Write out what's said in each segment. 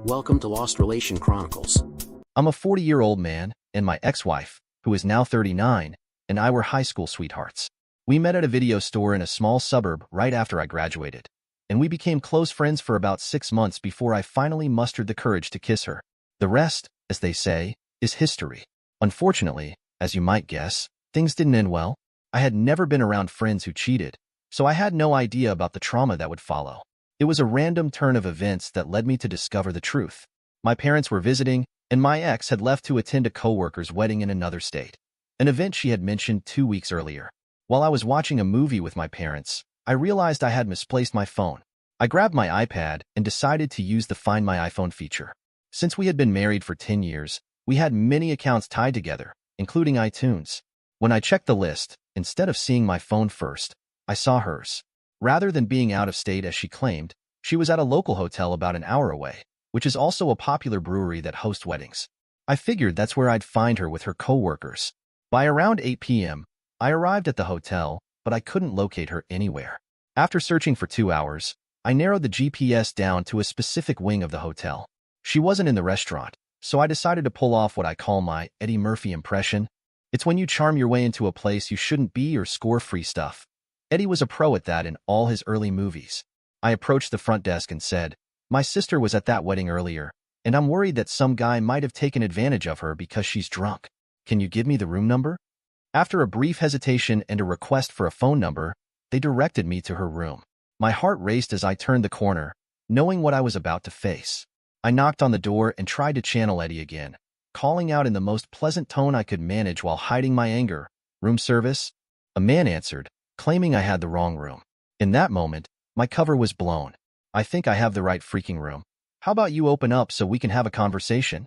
Welcome to Lost Relation Chronicles. I'm a 40-year-old man, and my ex-wife, who is now 39, and I were high school sweethearts. We met at a video store in a small suburb right after I graduated, and we became close friends for about 6 months before I finally mustered the courage to kiss her. The rest, as they say, is history. Unfortunately, as you might guess, things didn't end well. I had never been around friends who cheated, so I had no idea about the trauma that would follow. It was a random turn of events that led me to discover the truth. My parents were visiting, and my ex had left to attend a coworker's wedding in another state, an event she had mentioned 2 weeks earlier. While I was watching a movie with my parents, I realized I had misplaced my phone. I grabbed my iPad and decided to use the Find My iPhone feature. Since we had been married for 10 years, we had many accounts tied together, including iTunes. When I checked the list, instead of seeing my phone first, I saw hers. Rather than being out of state as she claimed, she was at a local hotel about an hour away, which is also a popular brewery that hosts weddings. I figured that's where I'd find her with her coworkers. By around 8 p.m., I arrived at the hotel, but I couldn't locate her anywhere. After searching for 2 hours, I narrowed the GPS down to a specific wing of the hotel. She wasn't in the restaurant, so I decided to pull off what I call my Eddie Murphy impression. It's when you charm your way into a place you shouldn't be or score free stuff. Eddie was a pro at that in all his early movies. I approached the front desk and said, "My sister was at that wedding earlier, and I'm worried that some guy might have taken advantage of her because she's drunk. Can you give me the room number?" After a brief hesitation and a request for a phone number, they directed me to her room. My heart raced as I turned the corner, knowing what I was about to face. I knocked on the door and tried to channel Eddie again, calling out in the most pleasant tone I could manage while hiding my anger. "Room service?" A man answered, claiming I had the wrong room. In that moment, my cover was blown. "I think I have the right freaking room. How about you open up so we can have a conversation?"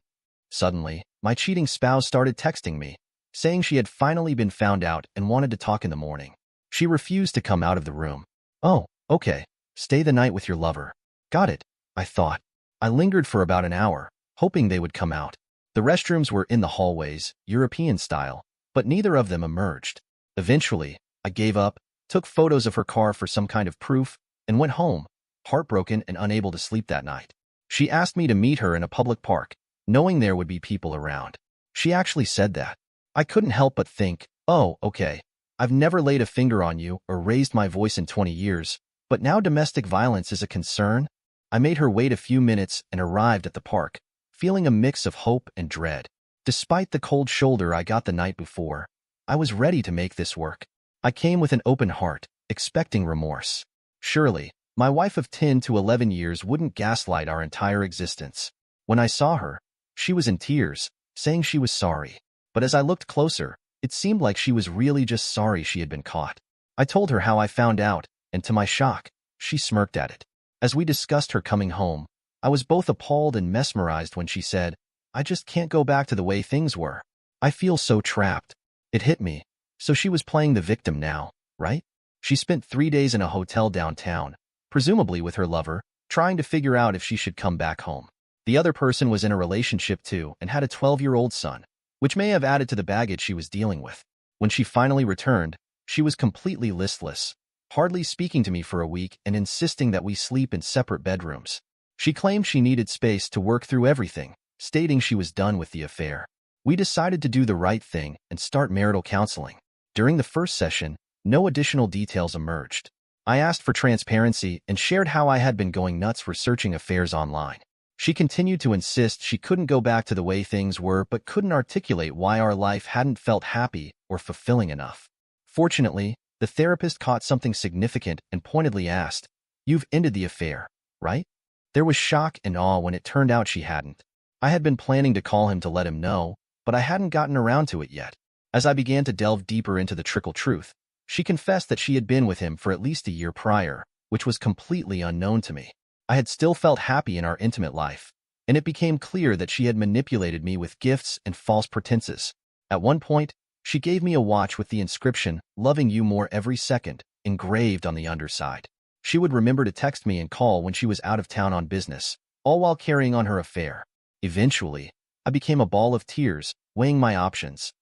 Suddenly, my cheating spouse started texting me, saying she had finally been found out and wanted to talk in the morning. She refused to come out of the room. "Oh, okay. Stay the night with your lover." Got it, I thought. I lingered for about an hour, hoping they would come out. The restrooms were in the hallways, European style, but neither of them emerged. Eventually, I gave up, took photos of her car for some kind of proof, and went home, heartbroken and unable to sleep that night. She asked me to meet her in a public park, knowing there would be people around. She actually said that. I couldn't help but think, oh, okay, I've never laid a finger on you or raised my voice in 20 years, but now domestic violence is a concern? I made her wait a few minutes and arrived at the park, feeling a mix of hope and dread. Despite the cold shoulder I got the night before, I was ready to make this work. I came with an open heart, expecting remorse. Surely, my wife of 10 to 11 years wouldn't gaslight our entire existence. When I saw her, she was in tears, saying she was sorry. But as I looked closer, it seemed like she was really just sorry she had been caught. I told her how I found out, and to my shock, she smirked at it. As we discussed her coming home, I was both appalled and mesmerized when she said, "I just can't go back to the way things were. I feel so trapped." It hit me. So she was playing the victim now, right? She spent 3 days in a hotel downtown, presumably with her lover, trying to figure out if she should come back home. The other person was in a relationship too and had a 12-year-old son, which may have added to the baggage she was dealing with. When she finally returned, she was completely listless, hardly speaking to me for a week and insisting that we sleep in separate bedrooms. She claimed she needed space to work through everything, stating she was done with the affair. We decided to do the right thing and start marital counseling. During the first session, no additional details emerged. I asked for transparency and shared how I had been going nuts researching affairs online. She continued to insist she couldn't go back to the way things were but couldn't articulate why our life hadn't felt happy or fulfilling enough. Fortunately, the therapist caught something significant and pointedly asked, "You've ended the affair, right?" There was shock and awe when it turned out she hadn't. I had been planning to call him to let him know, but I hadn't gotten around to it yet. As I began to delve deeper into the trickle truth, she confessed that she had been with him for at least a year prior, which was completely unknown to me. I had still felt happy in our intimate life, and it became clear that she had manipulated me with gifts and false pretenses. At one point, she gave me a watch with the inscription, "Loving you more every second," engraved on the underside. She would remember to text me and call when she was out of town on business, all while carrying on her affair. Eventually, I became a ball of tears, weighing my options.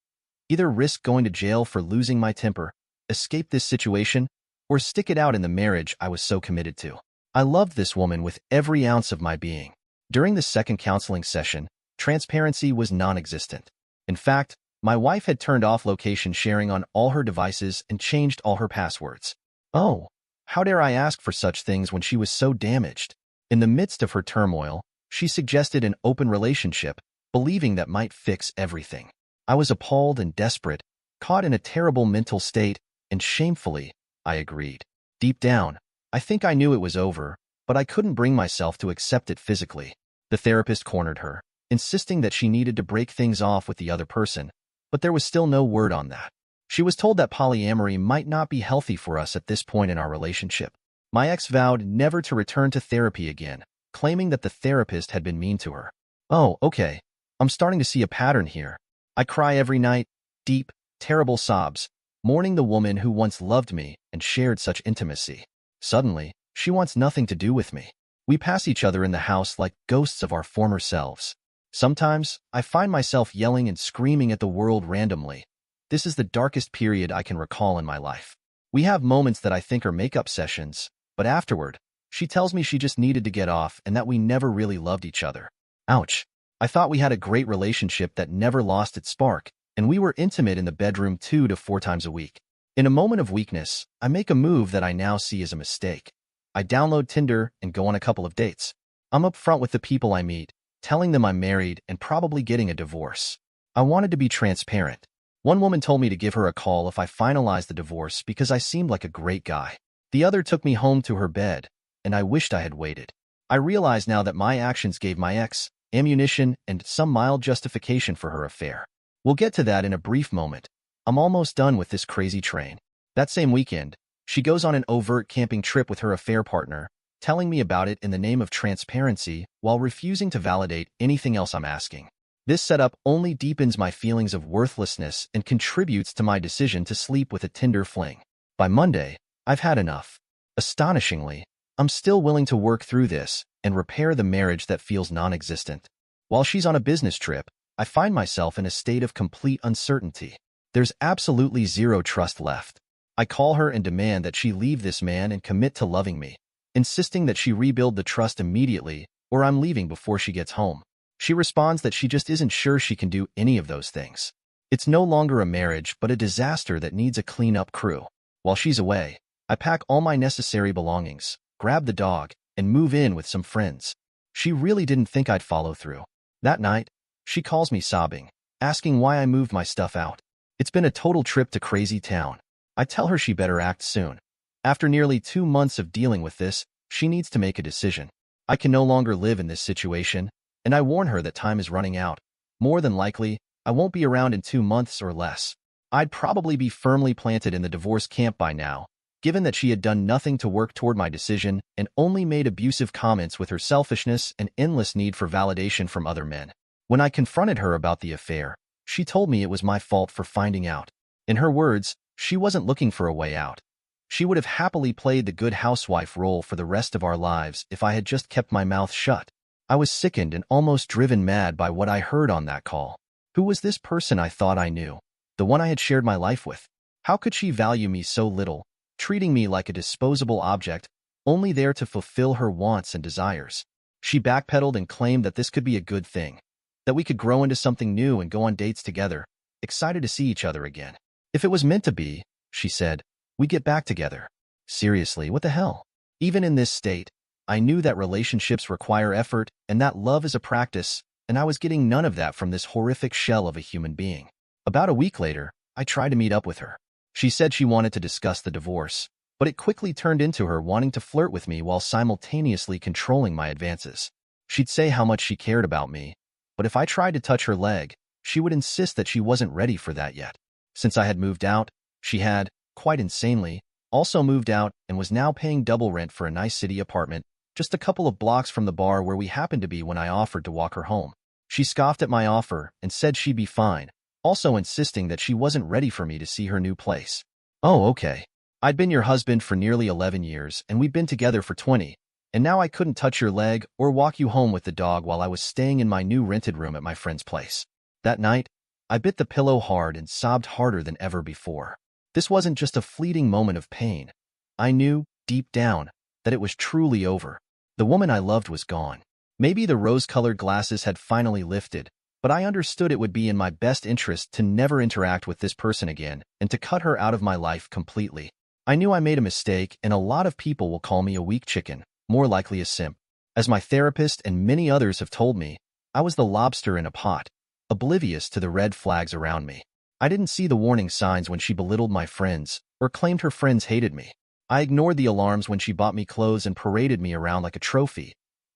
Either risk going to jail for losing my temper, escape this situation, or stick it out in the marriage I was so committed to. I loved this woman with every ounce of my being. During the second counseling session, transparency was non-existent. In fact, my wife had turned off location sharing on all her devices and changed all her passwords. Oh, how dare I ask for such things when she was so damaged? In the midst of her turmoil, she suggested an open relationship, believing that might fix everything. I was appalled and desperate, caught in a terrible mental state, and shamefully, I agreed. Deep down, I think I knew it was over, but I couldn't bring myself to accept it physically. The therapist cornered her, insisting that she needed to break things off with the other person, but there was still no word on that. She was told that polyamory might not be healthy for us at this point in our relationship. My ex vowed never to return to therapy again, claiming that the therapist had been mean to her. Oh, okay. I'm starting to see a pattern here. I cry every night, deep, terrible sobs, mourning the woman who once loved me and shared such intimacy. Suddenly, she wants nothing to do with me. We pass each other in the house like ghosts of our former selves. Sometimes, I find myself yelling and screaming at the world randomly. This is the darkest period I can recall in my life. We have moments that I think are makeup sessions, but afterward, she tells me she just needed to get off and that we never really loved each other. Ouch. I thought we had a great relationship that never lost its spark, and we were intimate in the bedroom 2 to 4 times a week. In a moment of weakness, I make a move that I now see as a mistake. I download Tinder and go on a couple of dates. I'm upfront with the people I meet, telling them I'm married and probably getting a divorce. I wanted to be transparent. One woman told me to give her a call if I finalized the divorce because I seemed like a great guy. The other took me home to her bed, and I wished I had waited. I realize now that my actions gave my ex ammunition and some mild justification for her affair. We'll get to that in a brief moment. I'm almost done with this crazy train. That same weekend, she goes on an overt camping trip with her affair partner, telling me about it in the name of transparency while refusing to validate anything else I'm asking. This setup only deepens my feelings of worthlessness and contributes to my decision to sleep with a Tinder fling. By Monday, I've had enough. Astonishingly, I'm still willing to work through this and repair the marriage that feels non-existent. While she's on a business trip, I find myself in a state of complete uncertainty. There's absolutely zero trust left. I call her and demand that she leave this man and commit to loving me, insisting that she rebuild the trust immediately or I'm leaving before she gets home. She responds that she just isn't sure she can do any of those things. It's no longer a marriage, but a disaster that needs a cleanup crew. While she's away, I pack all my necessary belongings, grab the dog, and move in with some friends. She really didn't think I'd follow through. That night, she calls me sobbing, asking why I moved my stuff out. It's been a total trip to crazy town. I tell her she better act soon. After nearly 2 months of dealing with this, she needs to make a decision. I can no longer live in this situation, and I warn her that time is running out. More than likely, I won't be around in 2 months or less. I'd probably be firmly planted in the divorce camp by now, given that she had done nothing to work toward my decision and only made abusive comments with her selfishness and endless need for validation from other men. When I confronted her about the affair, she told me it was my fault for finding out. In her words, she wasn't looking for a way out. She would have happily played the good housewife role for the rest of our lives if I had just kept my mouth shut. I was sickened and almost driven mad by what I heard on that call. Who was this person I thought I knew? The one I had shared my life with? How could she value me so little, treating me like a disposable object, only there to fulfill her wants and desires? She backpedaled and claimed that this could be a good thing, that we could grow into something new and go on dates together, excited to see each other again. If it was meant to be, she said, we'd get back together. Seriously, what the hell? Even in this state, I knew that relationships require effort and that love is a practice, and I was getting none of that from this horrific shell of a human being. About a week later, I tried to meet up with her. She said she wanted to discuss the divorce, but it quickly turned into her wanting to flirt with me while simultaneously controlling my advances. She'd say how much she cared about me, but if I tried to touch her leg, she would insist that she wasn't ready for that yet. Since I had moved out, she had, quite insanely, also moved out and was now paying double rent for a nice city apartment just a couple of blocks from the bar where we happened to be when I offered to walk her home. She scoffed at my offer and said she'd be fine, also insisting that she wasn't ready for me to see her new place. Oh, okay. I'd been your husband for nearly 11 years and we'd been together for 20, and now I couldn't touch your leg or walk you home with the dog while I was staying in my new rented room at my friend's place. That night, I bit the pillow hard and sobbed harder than ever before. This wasn't just a fleeting moment of pain. I knew, deep down, that it was truly over. The woman I loved was gone. Maybe the rose-colored glasses had finally lifted, but I understood it would be in my best interest to never interact with this person again and to cut her out of my life completely. I knew I made a mistake, and a lot of people will call me a weak chicken, more likely a simp. As my therapist and many others have told me, I was the lobster in a pot, oblivious to the red flags around me. I didn't see the warning signs when she belittled my friends or claimed her friends hated me. I ignored the alarms when she bought me clothes and paraded me around like a trophy.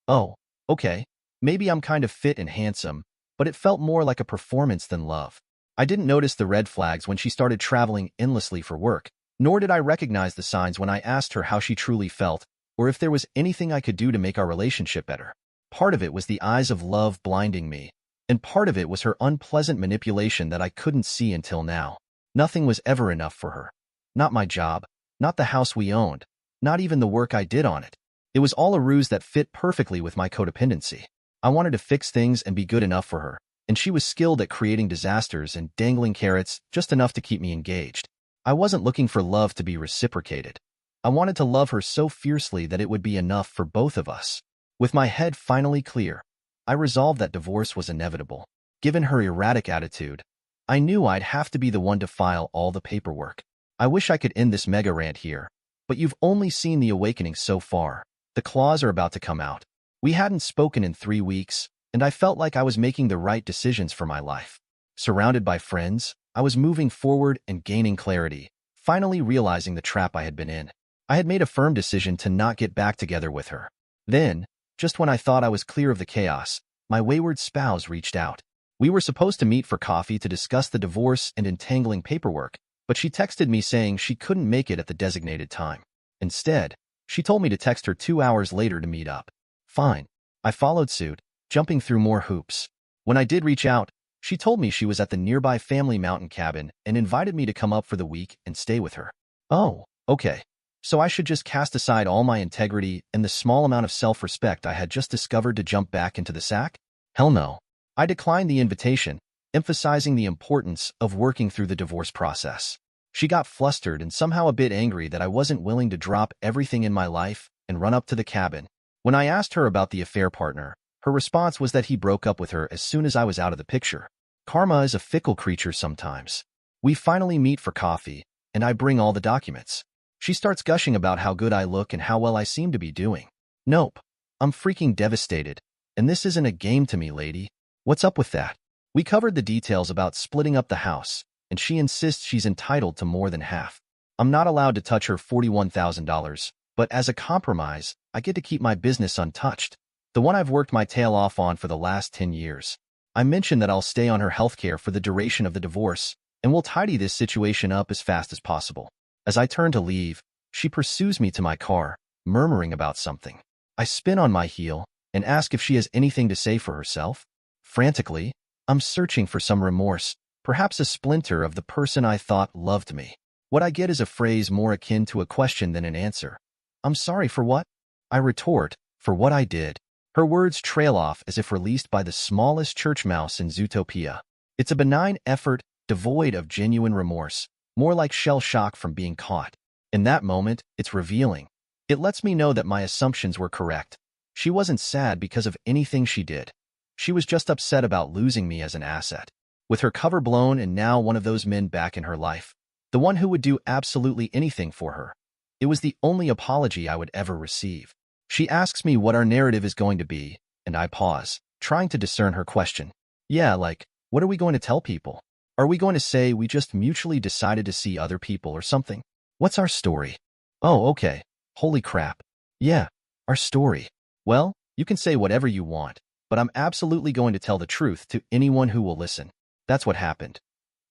Oh, okay, maybe I'm kind of fit and handsome, but it felt more like a performance than love. I didn't notice the red flags when she started traveling endlessly for work, nor did I recognize the signs when I asked her how she truly felt or if there was anything I could do to make our relationship better. Part of it was the eyes of love blinding me, and part of it was her unpleasant manipulation that I couldn't see until now. Nothing was ever enough for her. Not my job, not the house we owned, not even the work I did on it. It was all a ruse that fit perfectly with my codependency. I wanted to fix things and be good enough for her, and she was skilled at creating disasters and dangling carrots just enough to keep me engaged. I wasn't looking for love to be reciprocated. I wanted to love her so fiercely that it would be enough for both of us. With my head finally clear, I resolved that divorce was inevitable. Given her erratic attitude, I knew I'd have to be the one to file all the paperwork. I wish I could end this mega rant here, but you've only seen the awakening so far. The claws are about to come out. We hadn't spoken in 3 weeks, and I felt like I was making the right decisions for my life. Surrounded by friends, I was moving forward and gaining clarity, finally realizing the trap I had been in. I had made a firm decision to not get back together with her. Then, just when I thought I was clear of the chaos, my wayward spouse reached out. We were supposed to meet for coffee to discuss the divorce and entangling paperwork, but she texted me saying she couldn't make it at the designated time. Instead, she told me to text her 2 hours later to meet up. Fine. I followed suit, jumping through more hoops. When I did reach out, she told me she was at the nearby family mountain cabin and invited me to come up for the week and stay with her. Oh, okay. So I should just cast aside all my integrity and the small amount of self-respect I had just discovered to jump back into the sack? Hell no. I declined the invitation, emphasizing the importance of working through the divorce process. She got flustered and somehow a bit angry that I wasn't willing to drop everything in my life and run up to the cabin. When I asked her about the affair partner, her response was that he broke up with her as soon as I was out of the picture. Karma is a fickle creature sometimes. We finally meet for coffee, and I bring all the documents. She starts gushing about how good I look and how well I seem to be doing. Nope. I'm freaking devastated. And this isn't a game to me, lady. What's up with that? We covered the details about splitting up the house, and she insists she's entitled to more than half. I'm not allowed to touch her $41,000, but as a compromise, I get to keep my business untouched, the one I've worked my tail off on for the last 10 years. I mention that I'll stay on her healthcare for the duration of the divorce, and we'll tidy this situation up as fast as possible. As I turn to leave, she pursues me to my car, murmuring about something. I spin on my heel and ask if she has anything to say for herself. Frantically, I'm searching for some remorse, perhaps a splinter of the person I thought loved me. What I get is a phrase more akin to a question than an answer. I'm sorry for what? I retort, for what I did. Her words trail off as if released by the smallest church mouse in Zootopia. It's a benign effort, devoid of genuine remorse, more like shell shock from being caught. In that moment, it's revealing. It lets me know that my assumptions were correct. She wasn't sad because of anything she did. She was just upset about losing me as an asset. With her cover blown and now one of those men back in her life, the one who would do absolutely anything for her. It was the only apology I would ever receive. She asks me what our narrative is going to be, and I pause, trying to discern her question. Yeah, like, what are we going to tell people? Are we going to say we just mutually decided to see other people or something? What's our story? Oh, okay. Holy crap. Yeah, our story. Well, you can say whatever you want, but I'm absolutely going to tell the truth to anyone who will listen. That's what happened.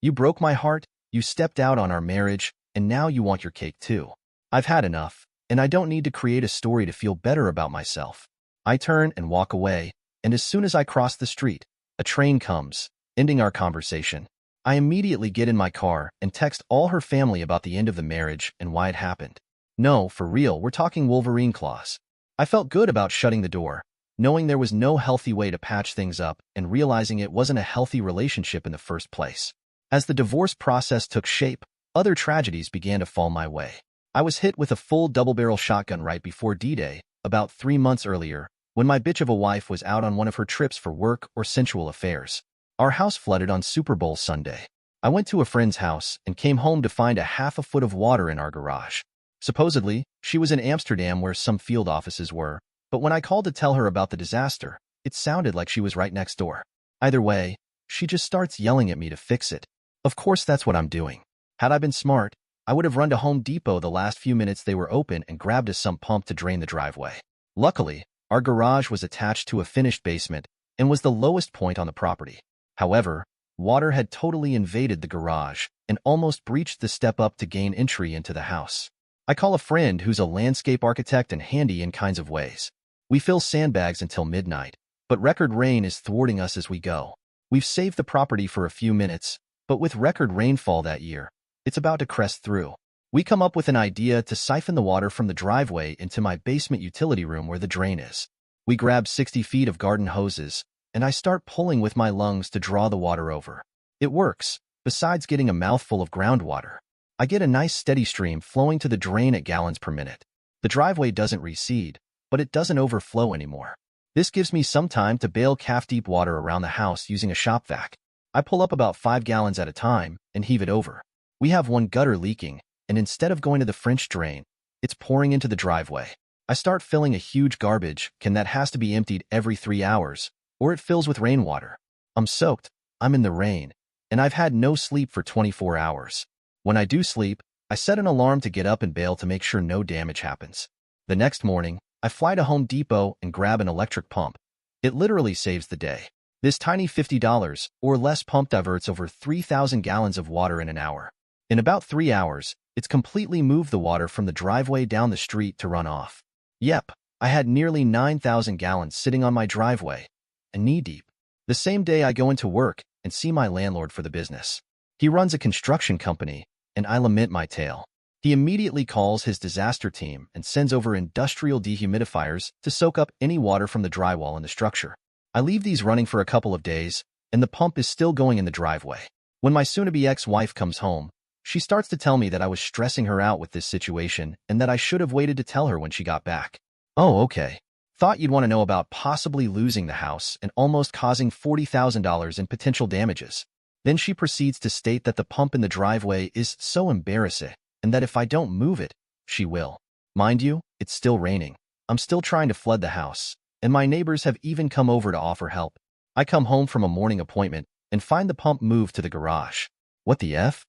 You broke my heart, you stepped out on our marriage, and now you want your cake too. I've had enough, and I don't need to create a story to feel better about myself. I turn and walk away, and as soon as I cross the street, a train comes, ending our conversation. I immediately get in my car and text all her family about the end of the marriage and why it happened. No, for real, we're talking Wolverine claws. I felt good about shutting the door, knowing there was no healthy way to patch things up and realizing it wasn't a healthy relationship in the first place. As the divorce process took shape, other tragedies began to fall my way. I was hit with a full double-barrel shotgun right before D-Day, about 3 months earlier, when my bitch of a wife was out on one of her trips for work or sensual affairs. Our house flooded on Super Bowl Sunday. I went to a friend's house and came home to find a half a foot of water in our garage. Supposedly, she was in Amsterdam where some field offices were, but when I called to tell her about the disaster, it sounded like she was right next door. Either way, she just starts yelling at me to fix it. Of course that's what I'm doing. Had I been smart, I would have run to Home Depot the last few minutes they were open and grabbed a sump pump to drain the driveway. Luckily, our garage was attached to a finished basement and was the lowest point on the property. However, water had totally invaded the garage and almost breached the step up to gain entry into the house. I call a friend who's a landscape architect and handy in kinds of ways. We fill sandbags until midnight, but record rain is thwarting us as we go. We've saved the property for a few minutes, but with record rainfall that year, it's about to crest through. We come up with an idea to siphon the water from the driveway into my basement utility room where the drain is. We grab 60 feet of garden hoses, and I start pulling with my lungs to draw the water over. It works. Besides getting a mouthful of groundwater, I get a nice steady stream flowing to the drain at gallons per minute. The driveway doesn't recede, but it doesn't overflow anymore. This gives me some time to bail calf-deep water around the house using a shop vac. I pull up about 5 gallons at a time and heave it over. We have one gutter leaking, and instead of going to the French drain, it's pouring into the driveway. I start filling a huge garbage can that has to be emptied every 3 hours, or it fills with rainwater. I'm soaked, I'm in the rain, and I've had no sleep for 24 hours. When I do sleep, I set an alarm to get up and bail to make sure no damage happens. The next morning, I fly to Home Depot and grab an electric pump. It literally saves the day. This tiny $50 or less pump diverts over 3,000 gallons of water in an hour. In about 3 hours, it's completely moved the water from the driveway down the street to run off. Yep, I had nearly 9,000 gallons sitting on my driveway, and knee-deep. The same day I go into work and see my landlord for the business. He runs a construction company, and I lament my tale. He immediately calls his disaster team and sends over industrial dehumidifiers to soak up any water from the drywall in the structure. I leave these running for a couple of days, and the pump is still going in the driveway. When my soon-to-be ex-wife comes home, she starts to tell me that I was stressing her out with this situation and that I should have waited to tell her when she got back. Oh, okay. Thought you'd want to know about possibly losing the house and almost causing $40,000 in potential damages. Then she proceeds to state that the pump in the driveway is so embarrassing and that if I don't move it, she will. Mind you, it's still raining. I'm still trying to flood the house, and my neighbors have even come over to offer help. I come home from a morning appointment and find the pump moved to the garage. What the F?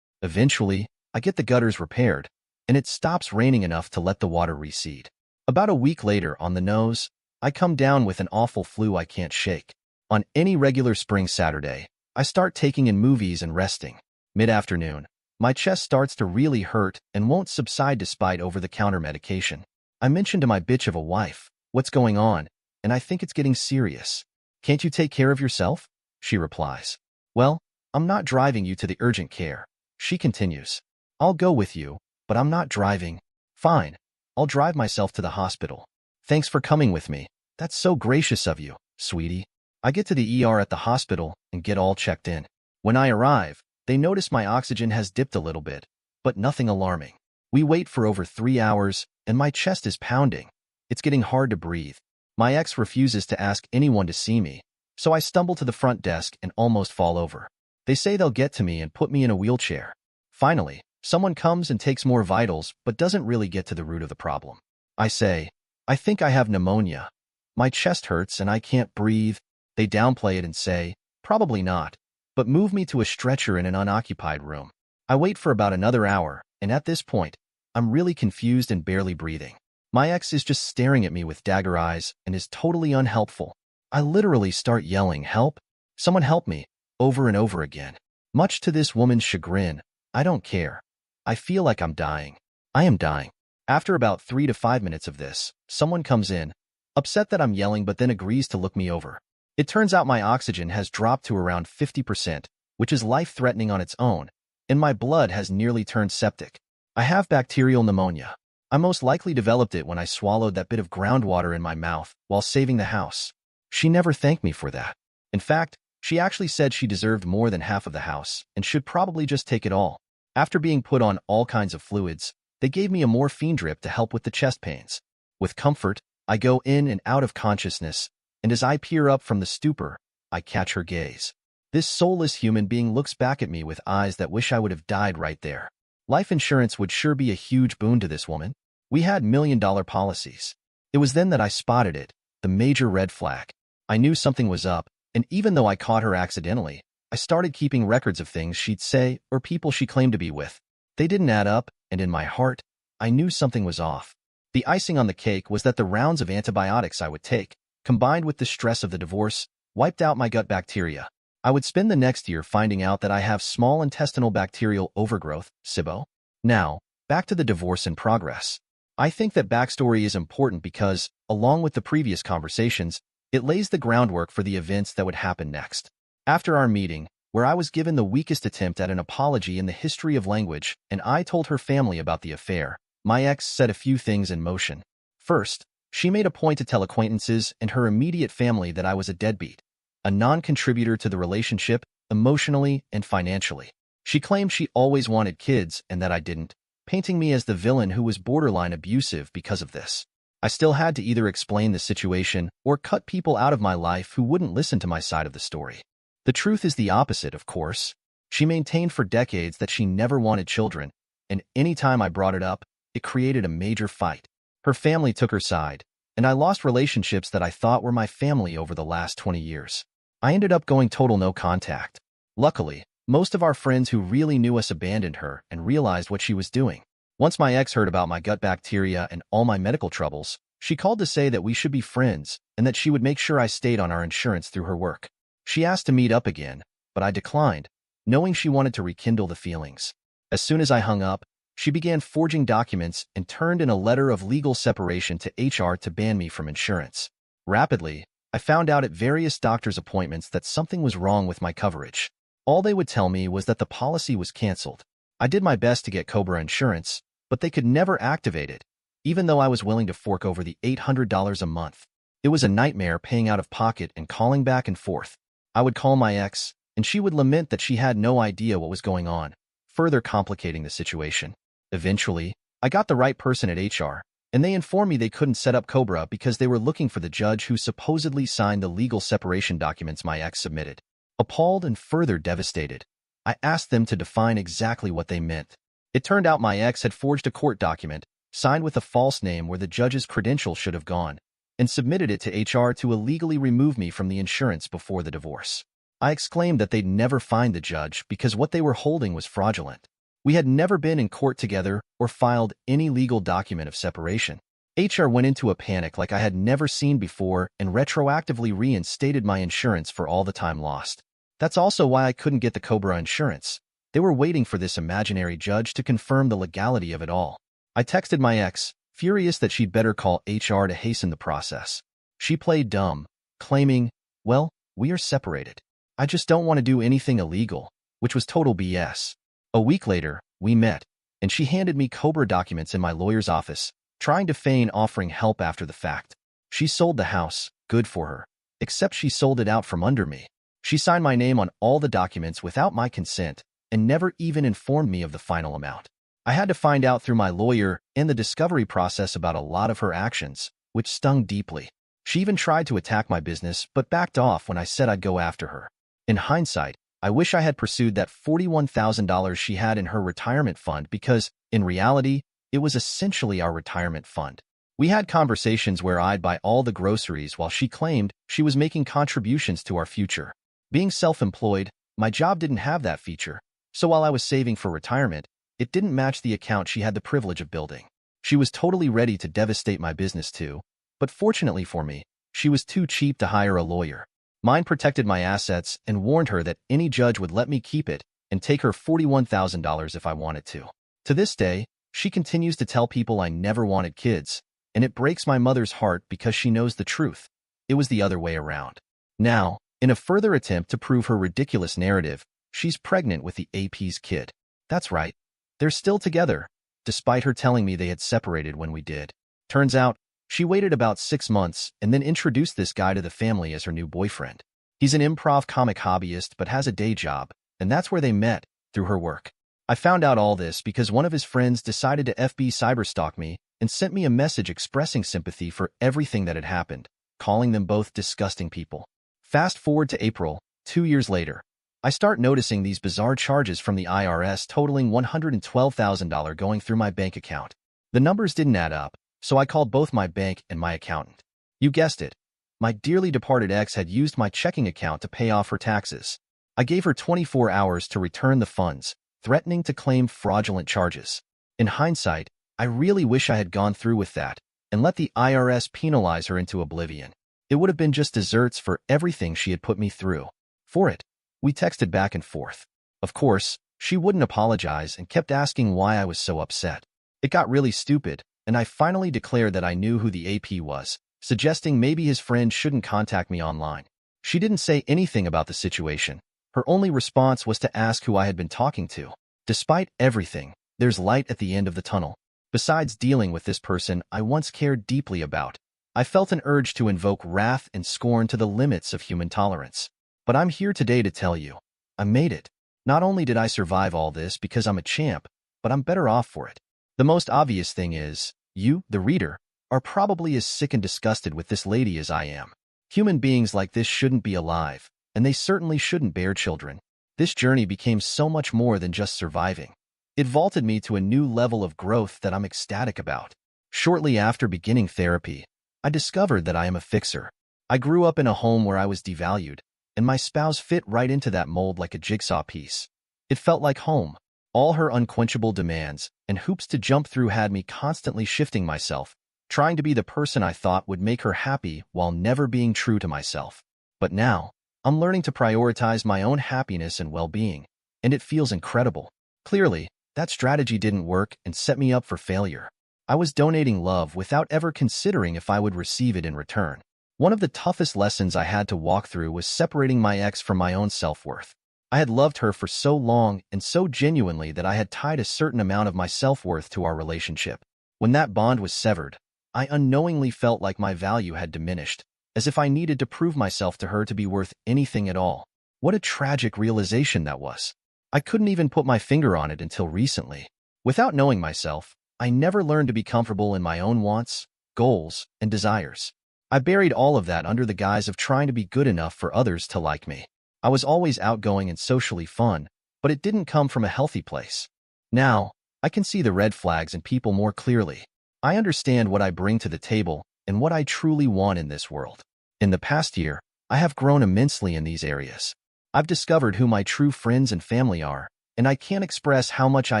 Eventually, I get the gutters repaired, and it stops raining enough to let the water recede. About a week later, on the nose, I come down with an awful flu I can't shake. On any regular spring Saturday, I start taking in movies and resting. Mid-afternoon, my chest starts to really hurt and won't subside despite over-the-counter medication. I mention to my bitch of a wife, what's going on, and I think it's getting serious. Can't you take care of yourself? She replies. Well, I'm not driving you to the urgent care. She continues. I'll go with you, but I'm not driving. Fine. I'll drive myself to the hospital. Thanks for coming with me. That's so gracious of you, sweetie. I get to the ER at the hospital and get all checked in. When I arrive, they notice my oxygen has dipped a little bit, but nothing alarming. We wait for over 3 hours, and my chest is pounding. It's getting hard to breathe. My ex refuses to ask anyone to see me, so I stumble to the front desk and almost fall over. They say they'll get to me and put me in a wheelchair. Finally, someone comes and takes more vitals but doesn't really get to the root of the problem. I say, I think I have pneumonia. My chest hurts and I can't breathe. They downplay it and say, probably not, but move me to a stretcher in an unoccupied room. I wait for about another hour, and at this point, I'm really confused and barely breathing. My ex is just staring at me with dagger eyes and is totally unhelpful. I literally start yelling, help, someone help me, over and over again. Much to this woman's chagrin, I don't care. I feel like I'm dying. I am dying. After about 3 to 5 minutes of this, someone comes in, upset that I'm yelling but then agrees to look me over. It turns out my oxygen has dropped to around 50%, which is life-threatening on its own, and my blood has nearly turned septic. I have bacterial pneumonia. I most likely developed it when I swallowed that bit of groundwater in my mouth while saving the house. She never thanked me for that. In fact, she actually said she deserved more than half of the house and should probably just take it all. After being put on all kinds of fluids, they gave me a morphine drip to help with the chest pains. With comfort, I go in and out of consciousness, and as I peer up from the stupor, I catch her gaze. This soulless human being looks back at me with eyes that wish I would have died right there. Life insurance would sure be a huge boon to this woman. We had million-dollar policies. It was then that I spotted it, the major red flag. I knew something was up, and even though I caught her accidentally, I started keeping records of things she'd say or people she claimed to be with. They didn't add up, and in my heart, I knew something was off. The icing on the cake was that the rounds of antibiotics I would take, combined with the stress of the divorce, wiped out my gut bacteria. I would spend the next year finding out that I have small intestinal bacterial overgrowth, SIBO. Now, back to the divorce in progress. I think that backstory is important because, along with the previous conversations, it lays the groundwork for the events that would happen next. After our meeting, where I was given the weakest attempt at an apology in the history of language, and I told her family about the affair, my ex set a few things in motion. First, she made a point to tell acquaintances and her immediate family that I was a deadbeat, a non-contributor to the relationship, emotionally and financially. She claimed she always wanted kids and that I didn't, painting me as the villain who was borderline abusive because of this. I still had to either explain the situation or cut people out of my life who wouldn't listen to my side of the story. The truth is the opposite, of course. She maintained for decades that she never wanted children, and any time I brought it up, it created a major fight. Her family took her side, and I lost relationships that I thought were my family over the last 20 years. I ended up going total no contact. Luckily, most of our friends who really knew us abandoned her and realized what she was doing. Once my ex heard about my gut bacteria and all my medical troubles, she called to say that we should be friends and that she would make sure I stayed on our insurance through her work. She asked to meet up again, but I declined, knowing she wanted to rekindle the feelings. As soon as I hung up, she began forging documents and turned in a letter of legal separation to HR to ban me from insurance. Rapidly, I found out at various doctor's appointments that something was wrong with my coverage. All they would tell me was that the policy was canceled. I did my best to get Cobra insurance, but they could never activate it, even though I was willing to fork over the $800 a month. It was a nightmare paying out of pocket and calling back and forth. I would call my ex, and she would lament that she had no idea what was going on, further complicating the situation. Eventually, I got the right person at HR, and they informed me they couldn't set up Cobra because they were looking for the judge who supposedly signed the legal separation documents my ex submitted. Appalled and further devastated, I asked them to define exactly what they meant. It turned out my ex had forged a court document, signed with a false name where the judge's credentials should have gone, and submitted it to HR to illegally remove me from the insurance before the divorce. I exclaimed that they'd never find the judge because what they were holding was fraudulent. We had never been in court together or filed any legal document of separation. HR went into a panic like I had never seen before and retroactively reinstated my insurance for all the time lost. That's also why I couldn't get the Cobra insurance. They were waiting for this imaginary judge to confirm the legality of it all. I texted my ex, furious that she'd better call HR to hasten the process. She played dumb, claiming, "Well, we are separated. I just don't want to do anything illegal," which was total BS. A week later, we met, and she handed me Cobra documents in my lawyer's office, trying to feign offering help after the fact. She sold the house, good for her, except she sold it out from under me. She signed my name on all the documents without my consent and never even informed me of the final amount. I had to find out through my lawyer and the discovery process about a lot of her actions, which stung deeply. She even tried to attack my business but backed off when I said I'd go after her. In hindsight, I wish I had pursued that $41,000 she had in her retirement fund because, in reality, it was essentially our retirement fund. We had conversations where I'd buy all the groceries while she claimed she was making contributions to our future. Being self-employed, my job didn't have that feature, so while I was saving for retirement, it didn't match the account she had the privilege of building. She was totally ready to devastate my business too, but fortunately for me, she was too cheap to hire a lawyer. Mine protected my assets and warned her that any judge would let me keep it and take her $41,000 if I wanted to. To this day, she continues to tell people I never wanted kids, and it breaks my mother's heart because she knows the truth. It was the other way around. Now, in a further attempt to prove her ridiculous narrative, she's pregnant with the AP's kid. That's right. They're still together, despite her telling me they had separated when we did. Turns out, she waited about 6 months and then introduced this guy to the family as her new boyfriend. He's an improv comic hobbyist but has a day job, and that's where they met, through her work. I found out all this because one of his friends decided to FB cyberstalk me and sent me a message expressing sympathy for everything that had happened, calling them both disgusting people. Fast forward to April, 2 years later. I start noticing these bizarre charges from the IRS totaling $112,000 going through my bank account. The numbers didn't add up, so I called both my bank and my accountant. You guessed it. My dearly departed ex had used my checking account to pay off her taxes. I gave her 24 hours to return the funds, threatening to claim fraudulent charges. In hindsight, I really wish I had gone through with that and let the IRS penalize her into oblivion. It would have been just desserts for everything she had put me through. For it, we texted back and forth. Of course, she wouldn't apologize and kept asking why I was so upset. It got really stupid, and I finally declared that I knew who the AP was, suggesting maybe his friend shouldn't contact me online. She didn't say anything about the situation. Her only response was to ask who I had been talking to. Despite everything, there's light at the end of the tunnel. Besides dealing with this person I once cared deeply about, I felt an urge to invoke wrath and scorn to the limits of human tolerance. But I'm here today to tell you, I made it. Not only did I survive all this because I'm a champ, but I'm better off for it. The most obvious thing is, you, the reader, are probably as sick and disgusted with this lady as I am. Human beings like this shouldn't be alive, and they certainly shouldn't bear children. This journey became so much more than just surviving. It vaulted me to a new level of growth that I'm ecstatic about. Shortly after beginning therapy, I discovered that I am a fixer. I grew up in a home where I was devalued, and my spouse fit right into that mold like a jigsaw piece. It felt like home. All her unquenchable demands and hoops to jump through had me constantly shifting myself, trying to be the person I thought would make her happy while never being true to myself. But now, I'm learning to prioritize my own happiness and well-being, and it feels incredible. Clearly, that strategy didn't work and set me up for failure. I was donating love without ever considering if I would receive it in return. One of the toughest lessons I had to walk through was separating my ex from my own self-worth. I had loved her for so long and so genuinely that I had tied a certain amount of my self-worth to our relationship. When that bond was severed, I unknowingly felt like my value had diminished, as if I needed to prove myself to her to be worth anything at all. What a tragic realization that was. I couldn't even put my finger on it until recently. Without knowing myself, I never learned to be comfortable in my own wants, goals, and desires. I buried all of that under the guise of trying to be good enough for others to like me. I was always outgoing and socially fun, but it didn't come from a healthy place. Now, I can see the red flags in people more clearly. I understand what I bring to the table and what I truly want in this world. In the past year, I have grown immensely in these areas. I've discovered who my true friends and family are, and I can't express how much I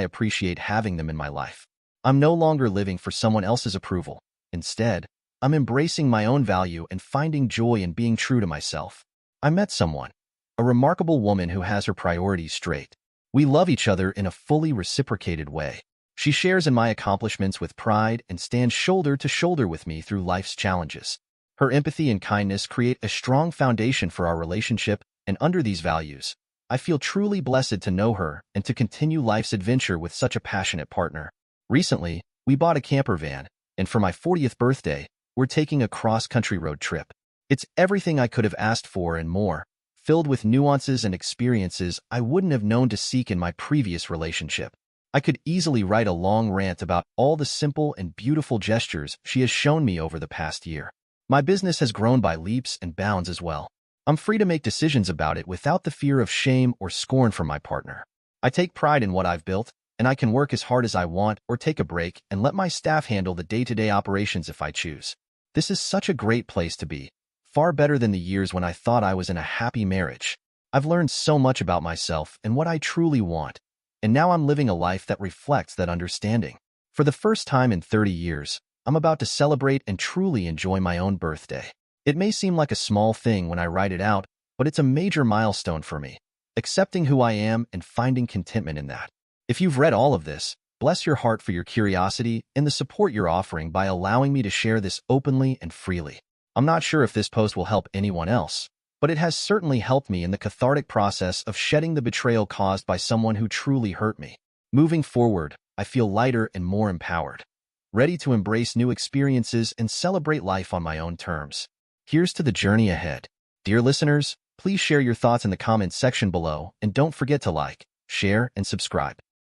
appreciate having them in my life. I'm no longer living for someone else's approval. Instead, I'm embracing my own value and finding joy in being true to myself. I met someone, a remarkable woman who has her priorities straight. We love each other in a fully reciprocated way. She shares in my accomplishments with pride and stands shoulder to shoulder with me through life's challenges. Her empathy and kindness create a strong foundation for our relationship, and under these values, I feel truly blessed to know her and to continue life's adventure with such a passionate partner. Recently, we bought a camper van, and for my 40th birthday, we're taking a cross-country road trip. It's everything I could have asked for and more, filled with nuances and experiences I wouldn't have known to seek in my previous relationship. I could easily write a long rant about all the simple and beautiful gestures she has shown me over the past year. My business has grown by leaps and bounds as well. I'm free to make decisions about it without the fear of shame or scorn from my partner. I take pride in what I've built, and I can work as hard as I want or take a break and let my staff handle the day-to-day operations if I choose. This is such a great place to be, far better than the years when I thought I was in a happy marriage. I've learned so much about myself and what I truly want, and now I'm living a life that reflects that understanding. For the first time in 30 years, I'm about to celebrate and truly enjoy my own birthday. It may seem like a small thing when I write it out, but it's a major milestone for me, accepting who I am and finding contentment in that. If you've read all of this, bless your heart for your curiosity and the support you're offering by allowing me to share this openly and freely. I'm not sure if this post will help anyone else, but it has certainly helped me in the cathartic process of shedding the betrayal caused by someone who truly hurt me. Moving forward, I feel lighter and more empowered, ready to embrace new experiences and celebrate life on my own terms. Here's to the journey ahead. Dear listeners, please share your thoughts in the comments section below and don't forget to like, share, and subscribe.